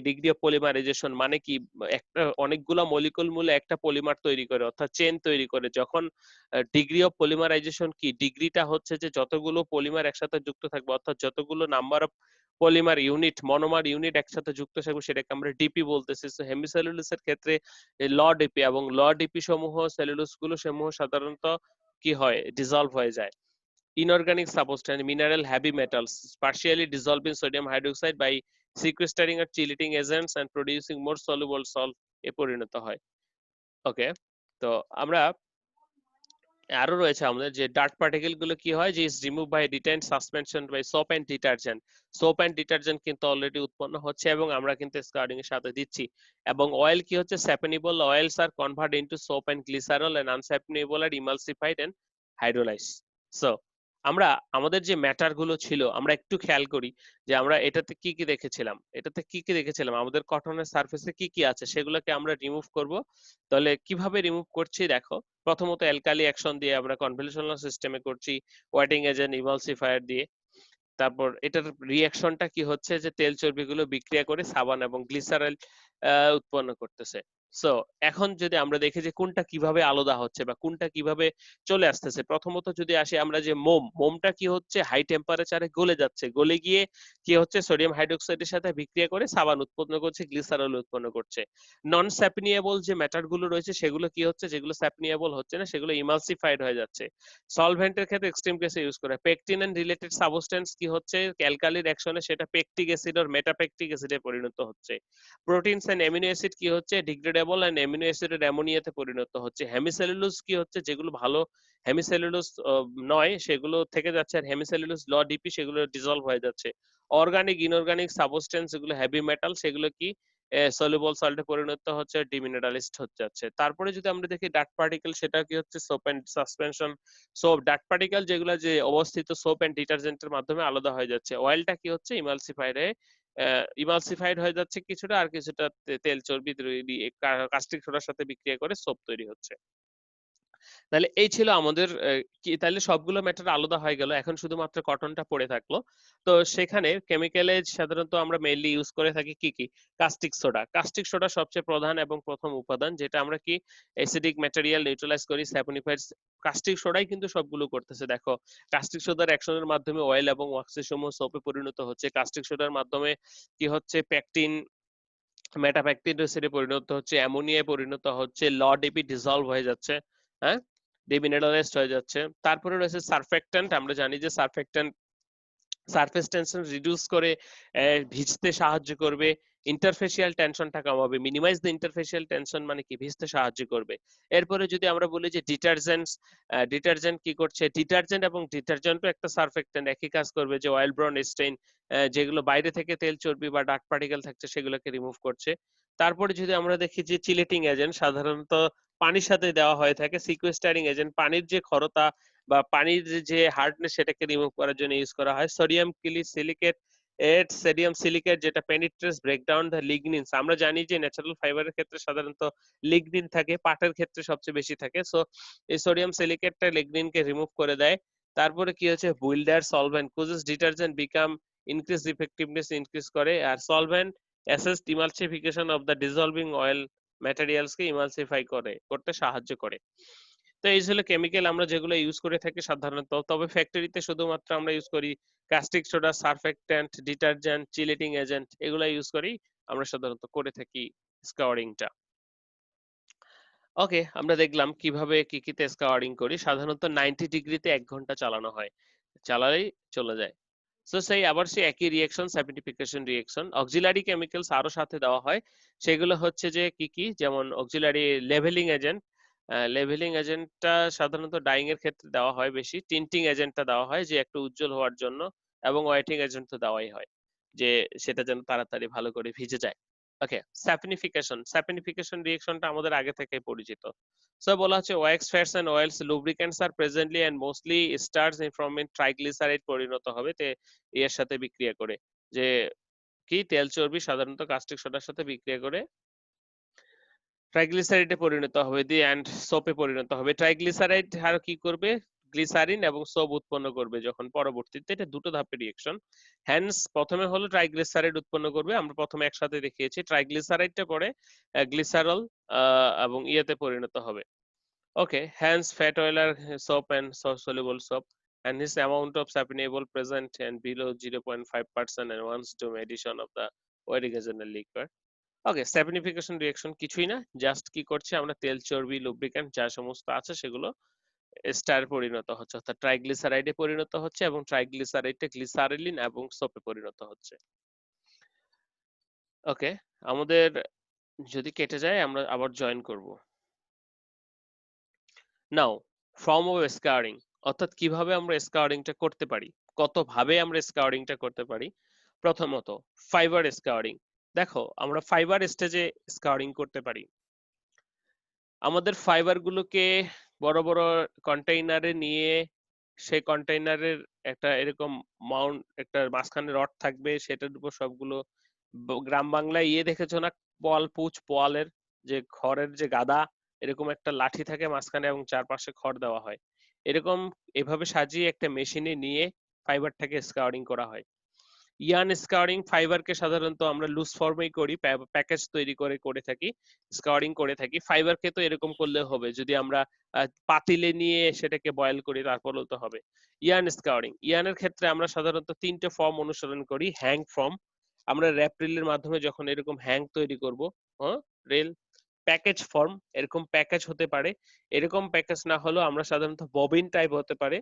ডিগ্রি অফ পলিমারাইজেশন মানে কি একটা অনেকগুলো মলিকুল মিলে একটা পলিমার তৈরি করে, অর্থাৎ চেন তৈরি করে। যখন ডিগ্রি অফ পলিমারাইজেশন কি, ডিগ্রিটা হচ্ছে যে যতগুলো পলিমার একসাথে যুক্ত থাকবে, অর্থাৎ যতগুলো number of polymer unit monomer unit একসাথে যুক্ত থাকবে, সেটাকে আমরা ডিপি বলতেছি। সো হেমিসেলুলোসের ক্ষেত্রে LODP এবং LODP সমূহ সেলুলোজ গুলো সমূহ সাধারণত কি হয়, ডিসলভ হয়ে যায়। Inorganic substance, mineral, heavy metals partially dissolve in sodium hydroxide by sequestering or chelating agents and producing more soluble salt এ পরিণত হয়। ওকে, তো আমরা আরো রয়েছে আমাদের যে ডার্ট পার্টিকেল গুলো কি হয়, যে is remove by detent suspension by soap and detergent. Soap and detergent কিন্তু অলরেডি উৎপন্ন হচ্ছে এবং আমরা কিন্তু স্কার্ডিং এর সাথে দিচ্ছি। এবং অয়েল কি হচ্ছে, saponable oils are convert into soap and glycerol and unsaponable are emulsified and hydrolyse. So আমরা আমাদের যে ম্যাটার গুলো ছিল, আমরা একটু খেয়াল করি যে আমরা এটাতে কি কি দেখেছিলাম, আমাদের কটনের সারফেসে কি কি আছে সেগুলোকে আমরা রিমুভ করব। তাহলে কিভাবে রিমুভ করছি দেখো, প্রথমত অ্যালকালি অ্যাকশন দিয়ে আমরা কনভেনশনাল সিস্টেমে করছি, ওয়েটিং এজেন্ট ইমালসিফায়ার দিয়ে। তারপর এটার রিঅ্যাকশনটা কি হচ্ছে, যে তেল চর্বিগুলো বিক্রিয়া করে সাবান এবং গ্লিসারল উৎপন্ন করতেছে। সো এখন যদি আমরা দেখি যে কোনটা কিভাবে আলাদা হচ্ছে বা কোনটা কিভাবে চলে আসতেছে, প্রথমত যদি আসি আমরা যে মোমটা কি হচ্ছে হাই টেম্পারেচারে গলে যাচ্ছে, গলে গিয়ে কি হচ্ছে সোডিয়াম হাইড্রোক্সাইডের সাথে বিক্রিয়া করে সাবান উৎপন্ন করছে, গ্লিসারল উৎপন্ন করছে। নন স্যাপনিয়েবল যে ম্যাটার গুলো রয়েছে সেগুলো কি হচ্ছে, যেগুলো স্যাপনিয়েবল হচ্ছে না সেগুলো ইমালসিফাইড হয়ে যাচ্ছে। সলভেন্টের ক্ষেত্রে এক্সট্রিম কেসে ইউজ করে পেকটিন এন্ড রিলেটেড সাবস্টেন্স কি হচ্ছে, অ্যালকালি রিঅ্যাকশনে সেটা পেকটিক অ্যাসিড আর মেটাপেকটিক অ্যাসিডে পরিণত হচ্ছে। প্রোটিনস এন্ড অ্যামিনো অ্যাসিড কি হচ্ছে, ডিগ্রেডেবল এন্ড অ্যামিনো অ্যাসিডের অ্যামোনিয়াতে পরিণত হচ্ছে। হেমিসেলুলোজ কি হচ্ছে, যেগুলো ভালো হেমিসেলুলোজ নয় সেগুলো থেকে যাচ্ছে, আর হেমিসেলুলোজ LODP সেগুলো ডিসলভ হয়ে যাচ্ছে। অর্গানিক ইনঅর্গানিক সাবস্টেন্স যেগুলো হেভি মেটাল সেগুলো কি সলিউবল সল্টে পরিণত হচ্ছে, ডিমিনারেলাইজড হচ্ছে যাচ্ছে। তারপরে যদি আমরা দেখি ডার্ট পার্টিকেল, সেটা কি হচ্ছে soap and suspension. Soap dirt particle যেগুলো যে অবস্থিত সোপ এন্ড ডিটারজেন্টের মাধ্যমে আলাদা হয়ে যাচ্ছে। অয়েলটা কি হচ্ছে ইমালসিফাইড হয়ে যাচ্ছে কিছুটা, আর কিছুটা তেল চর্বি কাস্টিক সোডার সাথে বিক্রিয়া করে সোপ তৈরি হচ্ছে। তাহলে এই ছিল আমাদের কি, তাহলে সবগুলো ম্যাটার আলাদা হয়ে গেল, এখন শুধুমাত্র কটনটা পড়ে থাকলো। তো সেখানে কেমিক্যালে সাধারণত আমরা মেইনলি ইউজ করে থাকি কি কি, কাস্টিক সোডা সবচেয়ে প্রধান এবং প্রথম উপাদান, যেটা আমরা কি অ্যাসিডিক ম্যাটেরিয়াল নিউট্রালাইজ করি স্যাপনিফাইড। কাস্টিক সোডাই কিন্তু সবগুলো করতেছে। দেখো কাস্টিক সোডার অ্যাকশনের মাধ্যমে অয়েল এবং ওয়াক্সের সমূহ সোপে পরিণত হচ্ছে, কাস্টিক সোডার মাধ্যমে কি হচ্ছে পেকটিন মেটাপেকটিন অ্যাসিডে পরিণত হচ্ছে, অ্যামোনিয়ায় পরিণত হচ্ছে, LODP ডিসলভ হয়ে যাচ্ছে, হ্যাঁ, ডিমিনারেলাইজড হয়ে যাচ্ছে। তারপরে রয়েছে সারফেক্ট্যান্ট, আমরা জানি যে সারফেক্ট্যান্ট সারফেস টেনশন রিডিউস করে ভিজতে সাহায্য করবে, ইন্টারফেসিয়াল টেনশনটা কমাবে। মিনিমাইজ দ্য ইন্টারফেসিয়াল টেনশন মানে কি, ভিজতে সাহায্য করবে। এরপরে যদি আমরা বলি যে ডিটারজেন্ট কি করছে, ডিটারজেন্ট এবং ডিটারজেন্টও একটা সারফেক্ট্যান্ট, একই কাজ করবে, যে অয়েল ব্রন স্টেইন যেগুলো বাইরে থেকে তেল চর্বি বা ডার্ট পার্টিকেল থাকছে সেগুলোকে রিমুভ করছে। তারপরে যদি আমরা দেখি যে চিলেটিং এজেন্ট সাধারণত পানির সাথে দেওয়া হয়ে থাকে, সিকুয়েস্টারিং এজেন্ট পানির যে ক্ষরতা বা পানির যে হার্ডনেস সেটাকে রিমুভ করার জন্য ইউজ করা হয়। সোডিয়াম সিলিকেট যেটা পেনিট্রেটস ব্রেকডাউন দ্য লিগনিনস। আমরা জানি যে ন্যাচারাল ফাইবারের ক্ষেত্রে সাধারণত লিগনিন থাকে, পাটের ক্ষেত্রে সবচেয়ে বেশি থাকে। সো এই সোডিয়াম সিলিকেটটা লিগনিনকে রিমুভ করে দেয়। তারপরে কি হচ্ছে, builder solvent causes detergent become increase effectiveness increase করে, আর solvent assist emulsification of the dissolving oil materials কে ইমালসিফাই করতে সাহায্য করে। তো এই ছিল কেমিক্যাল আমরা যেগুলো ইউজ করে থাকি সাধারণত। তবে ফ্যাক্টরিতে শুধুমাত্র আমরা ইউজ করি caustic soda, সারফেক্ট্যান্ট, detergent, chelating agent, এগুলো ইউজ করি আমরা সাধারণত করে থাকি স্কাউরিংটা। ওকে, আমরা দেখলাম কিভাবে কি কিতে স্কাউরিং করি। সাধারণত 90 ডিগ্রিতে 1 ঘন্টা চালানো হয়, চালালেই চলে যায়। সো সেই আবার সেই একই রিঅ্যাকশন, স্যাপিনিফিকেশন রিঅ্যাকশন। অক্সিলারি কেমিক্যালস আরো সাথে দেওয়া হয়, সেগুলো হচ্ছে যে কি কি, যেমন অক্সিলারি লেভেলিং এজেন্ট। লেভেলিং এজেন্টটা সাধারণত ডাইং এর ক্ষেত্রে দেওয়া হয় বেশি। টিন্টিং এজেন্টটা দেওয়া হয় যে একটু উজ্জ্বল হওয়ার জন্য, এবং ওয়েটিং এজেন্ট তো দেওয়াই হয় যে সেটা যেন তাড়াতাড়ি ভালো করে ভিজে যায়। ওকে, স্যাপিনিফিকেশন রিঅ্যাকশনটা আমাদের আগে থেকেই পরিচিত। সো বলা হচ্ছে wax fats and oils lubricants are presently and mostly stars from in triglyceride পরিণত হবে এর সাথে বিক্রিয়া করে, যে কি তেল চর্বি সাধারণত কাস্টিক সোডার সাথে বিক্রিয়া করে ট্রাইগ্লিসারাইডে পরিণত হবে দি এন্ড সোপে পরিণত হবে। ট্রাইগ্লিসারাইড আর কি করবে, গ্লিসারিন এবং সোপ উৎপন্ন করবে যখন পরবর্তীতে, এটা দুটো ধাপের রিঅ্যাকশন। হ্যান্স প্রথমে হলো ট্রাইগ্লিসারাইড উৎপন্ন করবে, আমরা প্রথমে একসাথে দেখিয়েছি। ট্রাইগ্লিসারাইডটা পরে গ্লিসারল এবং ইয়েতে পরিণত হবে। ওকে, hence fat oil are soap and soluble soap and this amount of saponable present and below 0.5% and once to addition of the original liquor. Okay, saponification reaction কিছুই না, জাস্ট কি করছে আমরা তেল চর্বি লুব্রিক্যান্ট যা সমস্ত আছে সেগুলো স্টার পরিণত হচ্ছে, অর্থাৎ ট্রাইগ্লিসারাইডে পরিণত হচ্ছে এবং ট্রাইগ্লিসারাইডটা গ্লিসারিলিন এবং সোপে পরিণত হচ্ছে। ওকে, আমাদের যদি কেটে যায় আমরা আবার জয়েন করব। নাও ফর্ম অফ স্কারিং, অর্থাৎ কিভাবে আমরা স্কারিংটা করতে পারি, কত ভাবে আমরা স্কারিংটা করতে পারি। প্রথমত ফাইবার স্কারিং। দেখো আমরা ফাইবার স্টেজে স্কারিং করতে পারি। আমাদের ফাইবার গুলোকে বড় বড় কন্টেইনারে নিয়ে সেই কন্টেইনারের একটা এরকম মাউন্ট, একটা মাঝখানে রড থাকবে, সেটার উপর সবগুলো গ্রাম বাংলায় দেখেছো না, পোয়ালের যে খড়ের যে গাদা, এরকম একটা লাঠি থাকে মাঝখানে এবং চারপাশে খড় দেওয়া হয়, এরকম এভাবে সাজিয়ে একটা মেশিনে নিয়ে ফাইবারটাকে স্কাউরিং করা হয়। ইয়ান স্কাউরিং ফাইবারকে সাধারণত আমরা লুজ ফর্মেই করি, প্যাকেজ তৈরি করে থাকি, স্কাউরিং করে থাকি। ফাইবারকে তো এরকম করলে হবে, যদি আমরা পাতিলে নিয়ে সেটাকে বয়েল করি তারপরেও তো হবে। ইয়ান স্কাউরিং, ইয়ানের ক্ষেত্রে আমরা সাধারণত তিনটে ফর্ম অনুসরণ করি। হ্যাং ফর্ম, আমরা র্যাপ রিলের মাধ্যমে যখন এরকম হ্যাং তৈরি করব, রেল। প্যাকেজ ফর্ম, এরকম প্যাকেজ হতে পারে, এরকম প্যাকেজ না হলেও আমরা সাধারণত ববিন টাইপ হতে পারে।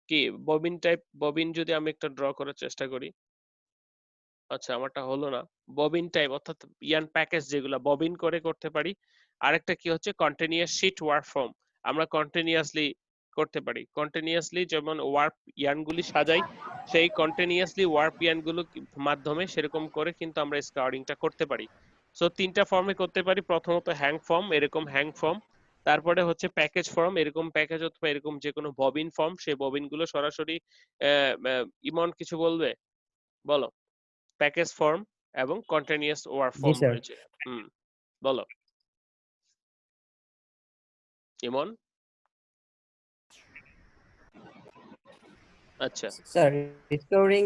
কি ববিন টাইপ, ববিন যদি আমি একটা ড্র করার চেষ্টা করি, আচ্ছা আমারটা হলো না। ববিন টাইপ অর্থাৎ ইয়ান প্যাকেজ যেগুলো ববিন করে করতে পারি। আরেকটা কি হচ্ছে কন্টিনিউয়াস শীট ওয়ার্ক ফর্ম, আমরা কন্টিনিউয়াসলি করতে পারি। কন্টিনিউয়াসলি যেমন ওয়ার্প ইয়ানগুলি সাজাই, সেই কন্টিনিউয়াসলি ওয়ার্প ইয়ানগুলো মাধ্যমে সেরকম করে কিন্তু আমরা স্কাউরিংটা করতে পারি। সো তিনটা ফর্মে করতে পারি। প্রথমত হ্যাং ফর্ম, এরকম হ্যাং ফর্ম। তারপরে হচ্ছে প্যাকেজ ফর্ম, এরকম প্যাকেজ অথবা এরকম যে কোনো ববিন ফর্ম, সেই ববিনগুলো সরাসরি ইমন কিছু বলবে, বলো। প্যাকেজ ফর্ম এবং কন্টিনিউয়াস ওয়ার্ক জি ফর্ম স্যার। রয়েছে। বলো ইমন। আচ্ছা, স্যার, স্টোরিং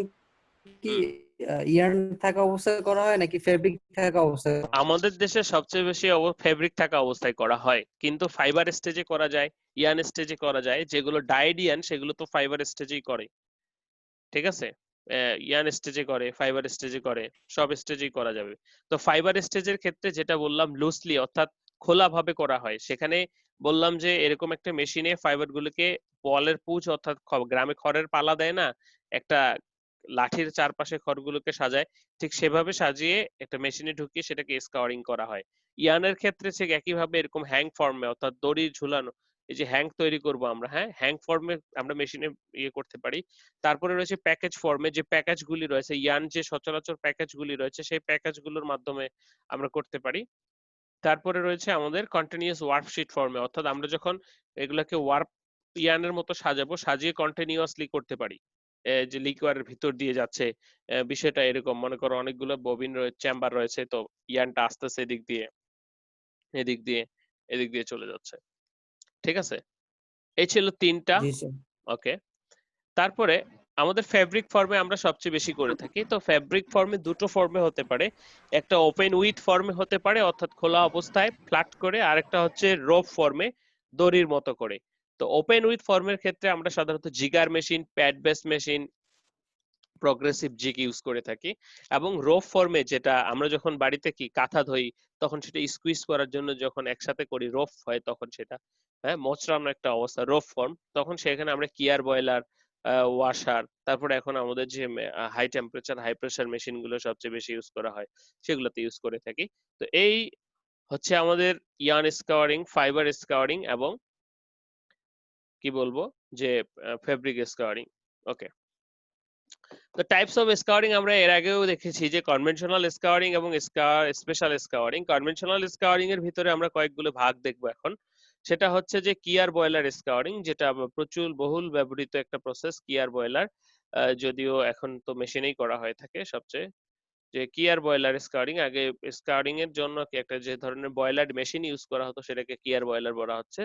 কি হুম, ইয়ার্ন থাকা অবস্থায় করা হয় নাকি ফেব্রিক থাকা অবস্থায়? আমাদের দেশে সবচেয়ে বেশি ফেব্রিক থাকা অবস্থায় করা হয়, কিন্তু ফাইবার স্টেজে করা যায়, ইয়ান স্টেজে করা যায়। যেগুলো ডাইড ইয়ান সেগুলো তো ফাইবার স্টেজেই করে, ঠিক আছে। ইয়ান স্টেজে করে, ফাইবার স্টেজে করে, সব স্টেজেই করা যাবে। তো ফাইবার স্টেজের ক্ষেত্রে যেটা বললাম লুজলি অর্থাৎ খোলা ভাবে করা হয়, সেখানে বললাম যে এরকম একটা মেশিনে ফাইবার গুলোকে বলের পুঁজ অর্থাৎ গ্রামে খড়ের পালা দেয় না, একটা লাঠির চারপাশে খড়গুলোকে সাজায়, ঠিক সেভাবে সাজিয়ে একটা মেশিনে ঢুকিয়ে সেটাকে স্কাউরিং করা হয়। ইয়ানের ক্ষেত্রে ঠিক একইভাবে এরকম হ্যাং ফর্মে অর্থাৎ দড়ি ঝুলানো, এই যে হ্যাং তৈরি করব আমরা, হ্যাঁ হ্যাং ফর্মে আমরা মেশিনে করতে পারি। তারপরে রয়েছে প্যাকেজ ফর্মে, যে প্যাকেজগুলি রয়েছে ইয়ান যে সচরাচর প্যাকেজগুলি রয়েছে সেই প্যাকেজগুলোর মাধ্যমে আমরা করতে পারি। তারপরে রয়েছে আমাদের কন্টিনিউয়াস ওয়ার্কশিট ফর্মে, অর্থাৎ আমরা যখন এগুলাকে ওয়ার্প ইয়ানের মতো সাজাবো, সাজিয়ে কন্টিনিউয়াসলি করতে পারি। যে লিকুয়ারের ভিতর দিয়ে যাচ্ছে, বিষয়টা এরকম মনে করো অনেকগুলো ববিন রয়েছে, চেম্বার রয়েছে, তো ইয়ানটা আসতেছে এদিক দিয়ে এদিক দিয়ে এদিক দিয়ে চলে যাচ্ছে, ঠিক আছে। এই ছিল তিনটা। জি স্যার। ওকে, তারপরে আমাদের ফেব্রিক ফর্মে আমরা সবচেয়ে বেশি করে থাকি। তো ফেব্রিক ফর্মে দুটো ফর্মে হতে পারে, একটা ওপেন উইথ ফর্মে হতে পারে অর্থাৎ খোলা অবস্থায় ফ্ল্যাট করে, আর একটা হচ্ছে রোপ ফর্মে দড়ির মতো করে। তো ওপেন উইথ ফর্মের ক্ষেত্রে আমরা সাধারণত jigger machine, pad base machine, progressive jig use করে থাকি। এবং রোপ ফর্মে যেটা আমরা যখন বাড়িতে কি কাঁথা ধুই তখন সেটা স্কুইজ করার জন্য যখন একসাথে করি রোপ হয়, তখন সেটা হ্যাঁ মোচড়ানো একটা অবস্থা রোপ ফর্ম, তখন সেখানে আমরা কিয়ার বয়লার, ওয়াশার, তারপরে এখন আমাদের যে high temperature high pressure machine গুলো সবচেয়ে বেশি ইউজ করা হয় সেগুলোতে ইউজ করে থাকি। তো এই হচ্ছে আমাদের ইয়ান স্কাওয়ারিং, ফাইবার স্কাওয়ারিং এবং কি বলবো যে ফেব্রিক স্কাওয়ারিং। ওকে, তো টাইপস অফ স্কাউরিং আমরা এর আগেও দেখেছি যে কনভেনশনাল স্কাউরিং এবং স্পেশাল স্কাউরিং। কনভেনশনাল স্কাউরিং এর ভিতরে আমরা কয়েকগুলো ভাগ দেখবো এখন। সেটা হচ্ছে যে কিয়ার বয়লার স্কাউরিং, যেটা প্রচুর বহুল ব্যবহৃত একটা প্রসেস কিয়ার বয়লার, যদিও এখন তো মেশিনেই করা হয়ে থাকে সবচেয়ে। যে কিয়ার বয়লার স্কাউরিং, আগে স্কাউরিং এর জন্য একটা যে ধরনের বয়লার মেশিন ইউজ করা হতো সেটাকে কিয়ার বয়লার বলা হচ্ছে।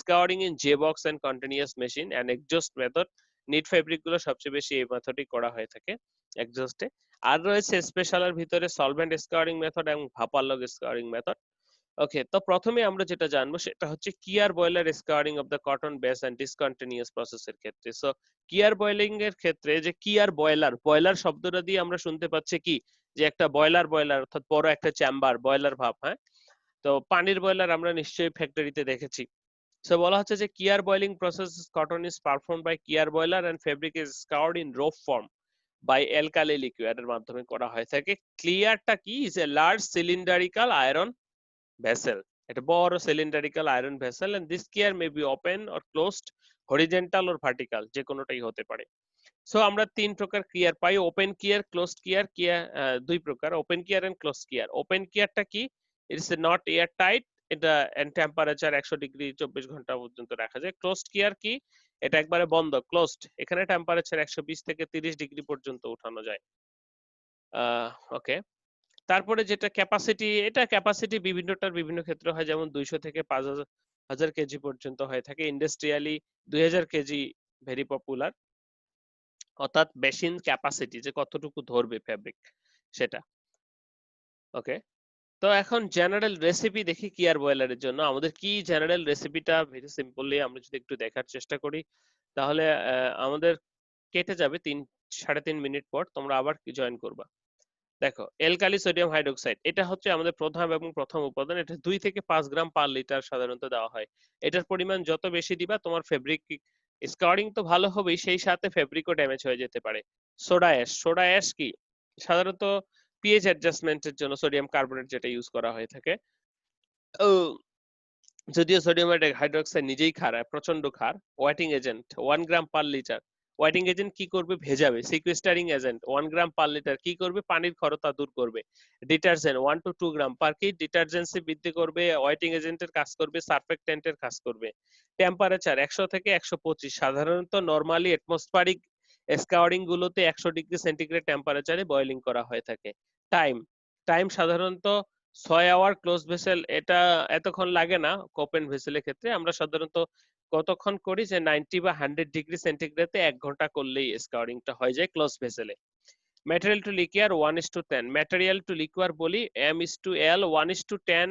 Scouring in J box and continuous machine and exhaust method, knit fabric গুলো সবচেয়ে বেশি এই মেথডই করা হয়ে থাকে এক্সজস্টে। আর রয়েছে স্পেশালের ভিতরে সলভেন্ট স্কাউরিং মেথড এবং ভাপারলগ স্কাউরিং মেথড। ওকে, তো প্রথমে আমরা যেটা জানবো সেটা হচ্ছে kier boiler scouring of the cotton base and discontinuous প্রসেসের ক্ষেত্রে। সো কিয়ার বয়লিং এর ক্ষেত্রে যে কিয়ার বয়লার, বয়লার শব্দটা দিয়ে আমরা শুনতে পাচ্ছি কি যে একটা বয়লার, বয়লার অর্থাৎ বড় একটা চেম্বার, বয়লার ভাব, হ্যাঁ। তো পানির বয়লার আমরা নিশ্চয়ই ফ্যাক্টরিতে দেখেছি। সো বলা হচ্ছে যে kier boiling process cotton is perform by kier boiler and fabric is scoured in rope form by alkali liquid এর মাধ্যমে করা হয়ে থাকে। ক্লিয়ারটা কি, is a large cylindrical iron vessel, একটা বড় cylindrical iron vessel, and this kier may be open or closed, horizontal or vertical, যে কোনোটাই হতে পারে। সো আমরা তিন প্রকার কিয়ার পাই, ওপেন কিয়ার, ক্লোজড কিয়ার। কিয়ার দুই প্রকার, open kier and closed kier. Open কিয়ারটা কি, ইটস নট এয়ার টাইট, এটা টেম্পারেচার 100 ডিগ্রি 24 ঘন্টা পর্যন্ত রাখা যায়। ক্লোজড কিয়ার কি, এটা একবারে বন্ধ, ক্লোজড, এখানে টেম্পারেচার 120 থেকে 30 ডিগ্রি পর্যন্ত উঠানো যায়। ওকে, তারপরে যেটা ক্যাপাসিটি, এটা ক্যাপাসিটি বিভিন্নটার বিভিন্ন ক্ষেত্রে হয়, যেমন 200 থেকে 5000 কেজি পর্যন্ত হয়ে থাকে। ইন্ডাস্ট্রিয়ালি 2000 কেজি ভেরি পপুলার, অর্থাৎ মেশিন ক্যাপাসিটি, যে কতটুকু ধরবে ফেব্রিক সেটা। ওকে, তো এখন জেনারেল রেসিপি দেখি কিয়ার বয়লারের জন্য। আমাদের কি জেনারেল রেসিপিটা, ভেরি সিম্পলি আমরা যদি একটু দেখার চেষ্টা করি তাহলে আমাদের কেটে যাবে 3-3.5 মিনিট পর, তোমরা আবার জয়েন করবা। দেখো, অ্যালকালি সোডিয়াম হাইড্রোক্সাইড, এটা হচ্ছে আমাদের প্রথম উপাদান। এটা 2 থেকে 5 গ্রাম পার লিটার সাধারণত দেওয়া হয়। এটার পরিমাণ যত বেশি দিবা তোমার ফেব্রিক স্কাউরিং তো ভালো হবেই, সেই সাথে ফেব্রিকও ড্যামেজ হয়ে যেতে পারে। সোডা অ্যাশ, সোডা অ্যাশ কি, সাধারণত পিএইচ অ্যাডজাস্টমেন্টের জন্য সোডিয়াম কার্বনেট যেটা ইউজ করা হয়ে থাকে। যদিও সোডিয়াম হাইড্রোক্সাইড নিজেই খার, প্রচন্ড খার। ওয়াইটিং এজেন্ট 1 গ্রাম পার লিটার, ওয়াইটিং এজেন্ট কি করবে, ভেজাবে। সিকুয়েস্টারিং এজেন্ট 1 গ্রাম পার লিটার কি করবে, পানির ক্ষরতা দূর করবে। ডিটারজেন্ট 1 to 2 গ্রাম পার কি, ডিটারজেন্সি বৃদ্ধি করবে, ওয়াইটিং এজেন্টের কাজ করবে, সারফেক্টেন্টের কাজ করবে। টেম্পারেচার 100 থেকে 125, সাধারণত নরমালি অ্যাটমসফেরিক স্কাউরিং গুলোতে 100 ডিগ্রি সেন্টিগ্রেড টেম্পারেচারে বয়লিং করা হয়ে থাকে। টাইম, টাইম সাধারণত 6 আওয়ার ক্লোজ ভেসেল, এটা এতক্ষণ লাগে না। ওপেন ভেসেলের ক্ষেত্রে আমরা সাধারণত কতক্ষণ করি, যে 90 বা 100 ডিগ্রি সেন্টিগ্রেডে 1 ঘন্টা করলেই স্কাউরিংটা হয়ে যায় ক্লোজ ভেসেলে। Material to liquor 1:10, material to liquor বলি M/L 1:10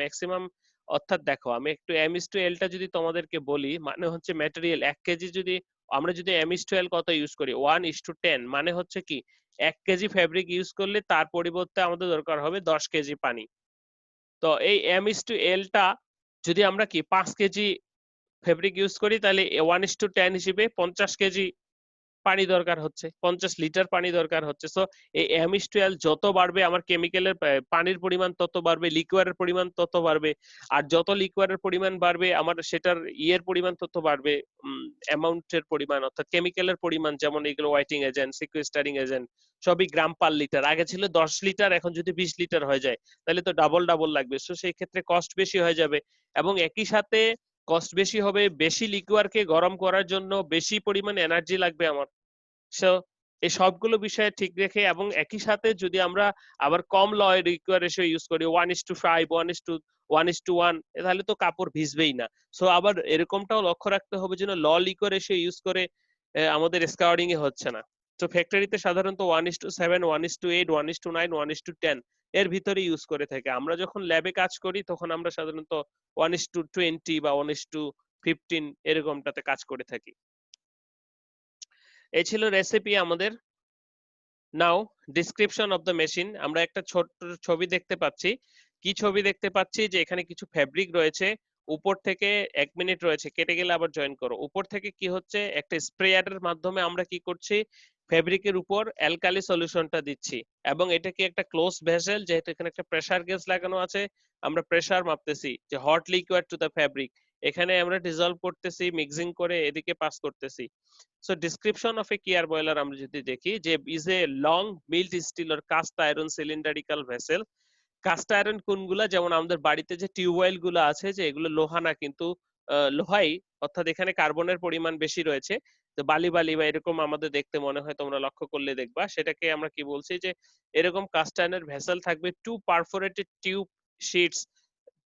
ম্যাক্সিমাম। অর্থাৎ দেখো, আমি একটু M/L টা যদি তোমাদেরকে বলি, মানে হচ্ছে ম্যাটেরিয়াল 1 কেজি, যদি আমরা যদি M/L কত ইউজ করি 1:10, মানে হচ্ছে কি 1 কেজি ফেব্রিক ইউজ করলে তার পরিবর্তে আমাদের দরকার হবে 10 কেজি পানি। তো এই M/L টা যদি আমরা কি 5 কেজি ফেব্রিক ইউজ করি, তাহলে 1:10 হিসেবে 50 কেজি পানি দরকার হচ্ছে, 50 লিটার পানি দরকার হচ্ছে। সো এই M/L যত বাড়বে আমার কেমিক্যালের পানির পরিমাণ তত বাড়বে, লিকুয়ারের পরিমাণ তত বাড়বে। আর যত লিকুয়ারের পরিমাণ বাড়বে আমার সেটার ইয়ের পরিমাণ তত বাড়বে, অ্যামাউন্টের পরিমাণ, অর্থাৎ কেমিক্যালের পরিমাণ, যেমন এগুলো ওয়াইটিং এজেন্ট, সিকুয়েস্টারিং এজেন্ট, সবই গ্রাম পার লিটার। আগে ছিল 10 লিটার, এখন যদি 20 লিটার হয়ে যায় তাহলে তো ডাবল ডাবল লাগবে। সো সেই ক্ষেত্রে কস্ট বেশি হয়ে যাবে, এবং একই সাথে কস্ট বেশি হবে, বেশি লিকুয়ারকে গরম করার জন্য বেশি পরিমাণ এনার্জি লাগবে আমার। সো এই সবগুলো বিষয় ঠিক রেখে, এবং একই সাথে যদি আমরা আবার কম ল লিকুয়ার রেশিও ইউজ করি 1:5, 1:1, তাহলে তো কাপড় ভিজবেই না। সো আবার এরকমটাও লক্ষ্য রাখতে হবে যেন ল লিকুয়ার রেশিও ইউজ করে আমাদের স্কাউরিং এ হচ্ছে না। তো ফ্যাক্টরিতে সাধারণত 1:7, 1:8, 1:9, 1:10 এর ভিতরে ইউজ করে থাকে। আমরা যখন ল্যাবে কাজ করি তখন আমরা সাধারণত 1:20 বা 1:15 এরকমটাতে কাজ করে থাকি। এই ছিল রেসিপি আমাদের। নাও ডিসক্রিপশন অফ দ্য মেশিন, আমরা একটা ছোট্ট ছবি দেখতে পাচ্ছি। কি ছবি দেখতে পাচ্ছি, যে এখানে কিছু ফেব্রিক রয়েছে, উপর থেকে 1 মিনিট রয়েছে, কেটে গেলে আবার জয়েন করো। উপর থেকে কি হচ্ছে, একটা স্প্রেয়ারের মাধ্যমে আমরা কি করছি, ফেব্রিকের উপর অ্যালকালি সলিউশনটা দিচ্ছি, এবং এটা কি একটা ক্লোজ ভেসেল, যেহেতু এখানে একটা প্রেসার গেজ লাগানো আছে, আমরা প্রেসার মাপতেছি যে hot liquid to the fabric, এখানে আমরা ডিজলভ করতেছি, মিক্সিং করে এদিকে পাস করতেছি। So description of a kier boiler আমরা যদি দেখি যে is a long mild steel or cast iron cylindrical vessel. Cast iron কোনগুলা, যেমন আমাদের বাড়িতে যে টিউবওয়েল গুলো আছে যে এগুলো লোহা না কিন্তু লোহাই, অর্থাৎ এখানে কার্বনের পরিমাণ বেশি রয়েছে। তো বালি বালি বা এরকম আমাদের দেখতে মনে হয়, তোমরা লক্ষ্য করলে দেখবা সেটাকে আমরা কি বলছি যে এরকম কাস্ট আয়রনের ভেসেল থাকবে, টু পারফোরেটেড টিউব শিটস,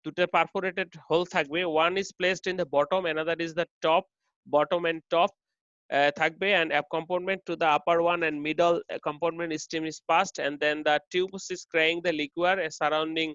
দুটো পারফোরেটেড হোল থাকবে, one is placed in the bottom, another is the top, bottom and top থাকবে, and a compartment to the upper one and middle compartment steam is passed, and then the tubes is carrying the liquor surrounding